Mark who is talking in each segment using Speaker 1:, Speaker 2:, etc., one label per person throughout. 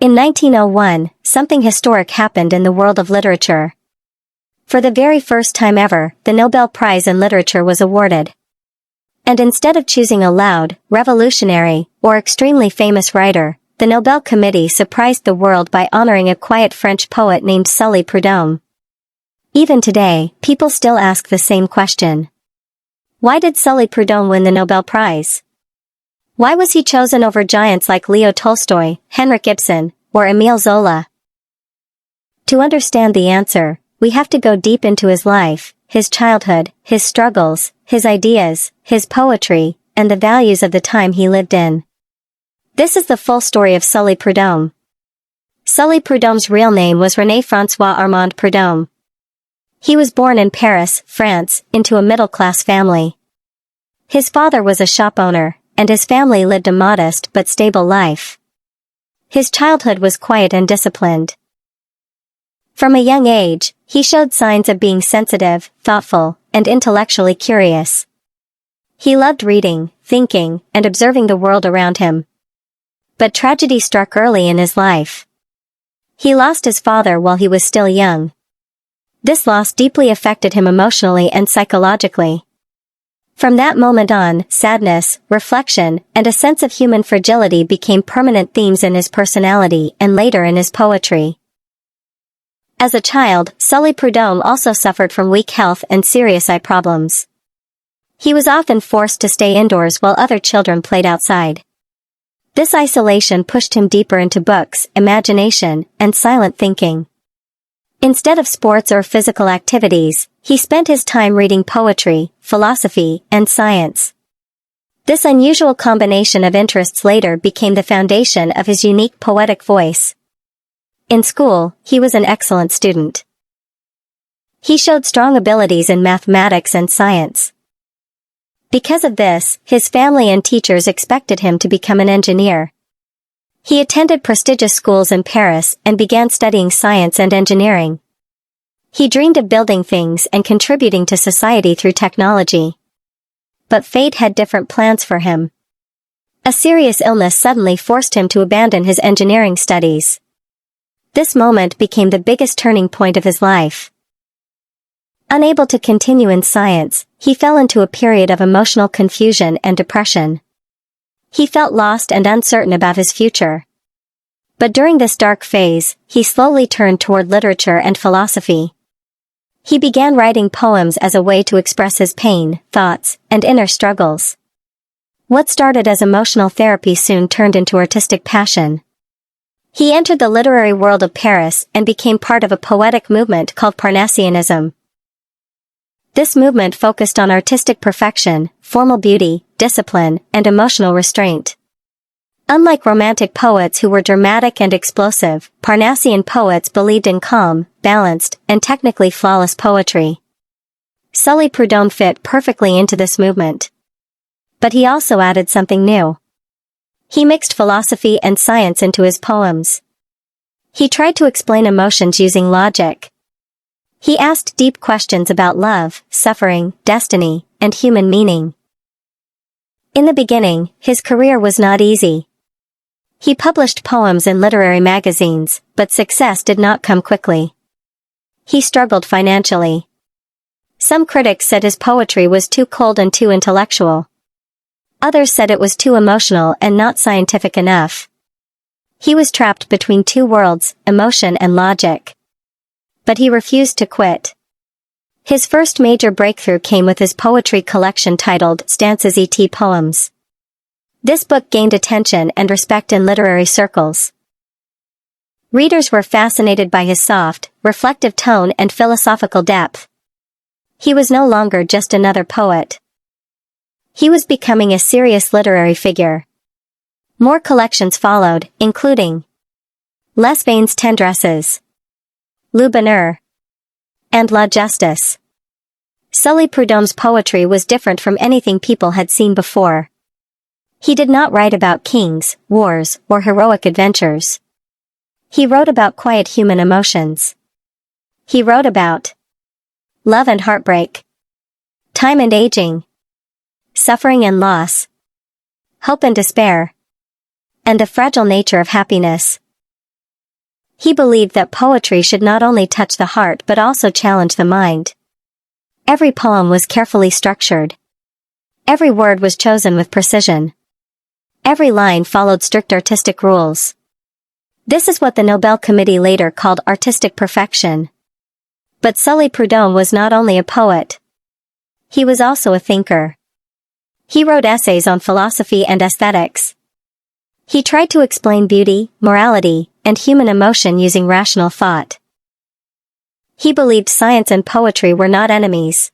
Speaker 1: In 1901, something historic happened in the world of literature. For the very first time ever, the Nobel Prize in Literature was awarded. And instead of choosing a loud, revolutionary, or extremely famous writer, the Nobel Committee surprised the world by honoring a quiet French poet named Sully Prudhomme. Even today, people still ask the same question. Why did Sully Prudhomme win the Nobel Prize? Why was he chosen over giants like Leo Tolstoy, Henrik Ibsen, or Émile Zola? To understand the answer, we have to go deep into his life, his childhood, his struggles, his ideas, his poetry, and the values of the time he lived in. This is the full story of Sully Prudhomme. Sully Prudhomme's real name was René-François Armand Prudhomme. He was born in Paris, France, into a middle-class family. His father was a shop owner, and his family lived a modest but stable life. His childhood was quiet and disciplined. From a young age, he showed signs of being sensitive, thoughtful, and intellectually curious. He loved reading, thinking, and observing the world around him. But tragedy struck early in his life. He lost his father while he was still young. This loss deeply affected him emotionally and psychologically. From that moment on, sadness, reflection, and a sense of human fragility became permanent themes in his personality and later in his poetry. As a child, Sully Prudhomme also suffered from weak health and serious eye problems. He was often forced to stay indoors while other children played outside. This isolation pushed him deeper into books, imagination, and silent thinking. Instead of sports or physical activities, he spent his time reading poetry, philosophy, and science. This unusual combination of interests later became the foundation of his unique poetic voice. In school, he was an excellent student. He showed strong abilities in mathematics and science. Because of this, his family and teachers expected him to become an engineer. He attended prestigious schools in Paris and began studying science and engineering. He dreamed of building things and contributing to society through technology. But fate had different plans for him. A serious illness suddenly forced him to abandon his engineering studies. This moment became the biggest turning point of his life. Unable to continue in science, he fell into a period of emotional confusion and depression. He felt lost and uncertain about his future. But during this dark phase, he slowly turned toward literature and philosophy. He began writing poems as a way to express his pain, thoughts, and inner struggles. What started as emotional therapy soon turned into artistic passion. He entered the literary world of Paris and became part of a poetic movement called Parnassianism. This movement focused on artistic perfection, formal beauty, discipline, and emotional restraint. Unlike romantic poets who were dramatic and explosive, Parnassian poets believed in calm, balanced, and technically flawless poetry. Sully Prudhomme fit perfectly into this movement. But he also added something new. He mixed philosophy and science into his poems. He tried to explain emotions using logic. He asked deep questions about love, suffering, destiny, and human meaning. In the beginning, his career was not easy. He published poems in literary magazines, but success did not come quickly. He struggled financially. Some critics said his poetry was too cold and too intellectual. Others said it was too emotional and not scientific enough. He was trapped between two worlds, emotion and logic. But he refused to quit. His first major breakthrough came with his poetry collection titled Stances et Poems. This book gained attention and respect in literary circles. Readers were fascinated by his soft, reflective tone and philosophical depth. He was no longer just another poet. He was becoming a serious literary figure. More collections followed, including Les Vaines Tendresses, Le Bonheur, and La Justice. Sully Prudhomme's poetry was different from anything people had seen before. He did not write about kings, wars, or heroic adventures. He wrote about quiet human emotions. He wrote about love and heartbreak, time and aging, suffering and loss, hope and despair, and the fragile nature of happiness. He believed that poetry should not only touch the heart but also challenge the mind. Every poem was carefully structured. Every word was chosen with precision. Every line followed strict artistic rules. This is what the Nobel Committee later called artistic perfection. But Sully Prudhomme was not only a poet. He was also a thinker. He wrote essays on philosophy and aesthetics. He tried to explain beauty, morality, and human emotion using rational thought. He believed science and poetry were not enemies.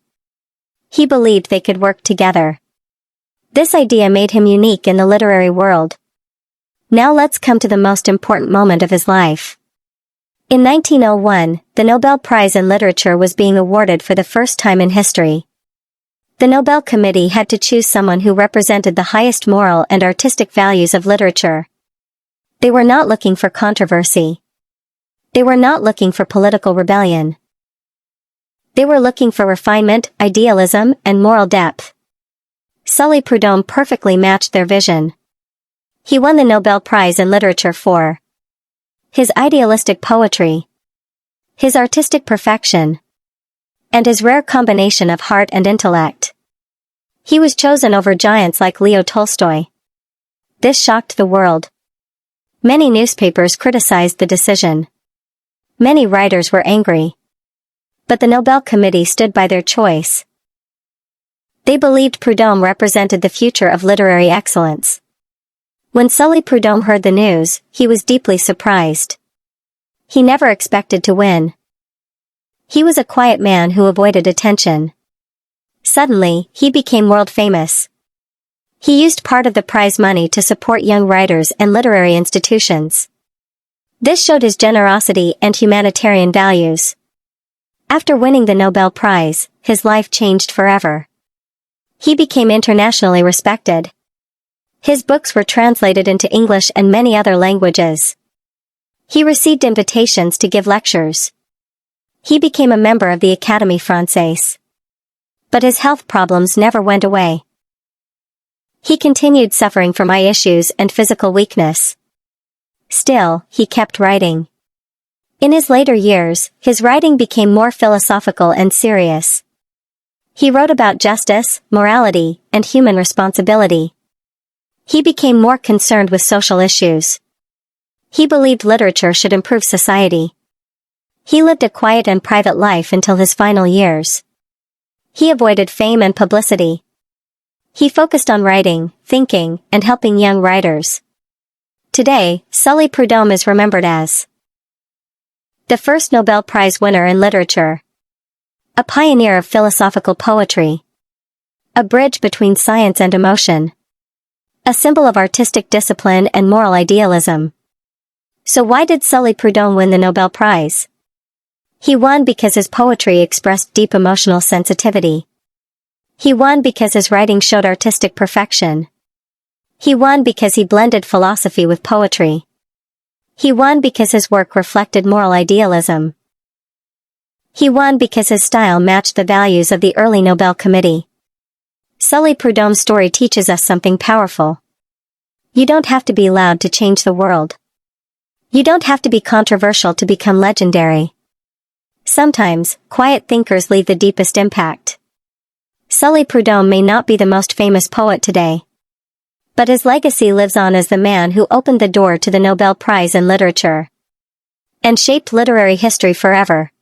Speaker 1: He believed they could work together. This idea made him unique in the literary world. Now let's come to the most important moment of his life. In 1901, the Nobel Prize in Literature was being awarded for the first time in history. The Nobel Committee had to choose someone who represented the highest moral and artistic values of literature. They were not looking for controversy. They were not looking for political rebellion. They were looking for refinement, idealism, and moral depth. Sully Prudhomme perfectly matched their vision. He won the Nobel Prize in Literature for his idealistic poetry, his artistic perfection, and his rare combination of heart and intellect. He was chosen over giants like Leo Tolstoy. This shocked the world. Many newspapers criticized the decision. Many writers were angry. But the Nobel Committee stood by their choice. They believed Prudhomme represented the future of literary excellence. When Sully Prudhomme heard the news, he was deeply surprised. He never expected to win. He was a quiet man who avoided attention. Suddenly, he became world famous. He used part of the prize money to support young writers and literary institutions. This showed his generosity and humanitarian values. After winning the Nobel Prize, his life changed forever. He became internationally respected. His books were translated into English and many other languages. He received invitations to give lectures. He became a member of the Académie Française. But his health problems never went away. He continued suffering from eye issues and physical weakness. Still, he kept writing. In his later years, his writing became more philosophical and serious. He wrote about justice, morality, and human responsibility. He became more concerned with social issues. He believed literature should improve society. He lived a quiet and private life until his final years. He avoided fame and publicity. He focused on writing, thinking, and helping young writers. Today, Sully Prudhomme is remembered as the first Nobel Prize winner in literature, a pioneer of philosophical poetry, a bridge between science and emotion, a symbol of artistic discipline and moral idealism. So why did Sully Prudhomme win the Nobel Prize? He won because his poetry expressed deep emotional sensitivity. He won because his writing showed artistic perfection. He won because he blended philosophy with poetry. He won because his work reflected moral idealism. He won because his style matched the values of the early Nobel Committee. Sully Prudhomme's story teaches us something powerful. You don't have to be loud to change the world. You don't have to be controversial to become legendary. Sometimes, quiet thinkers leave the deepest impact. Sully Prudhomme may not be the most famous poet today, but his legacy lives on as the man who opened the door to the Nobel Prize in Literature and shaped literary history forever.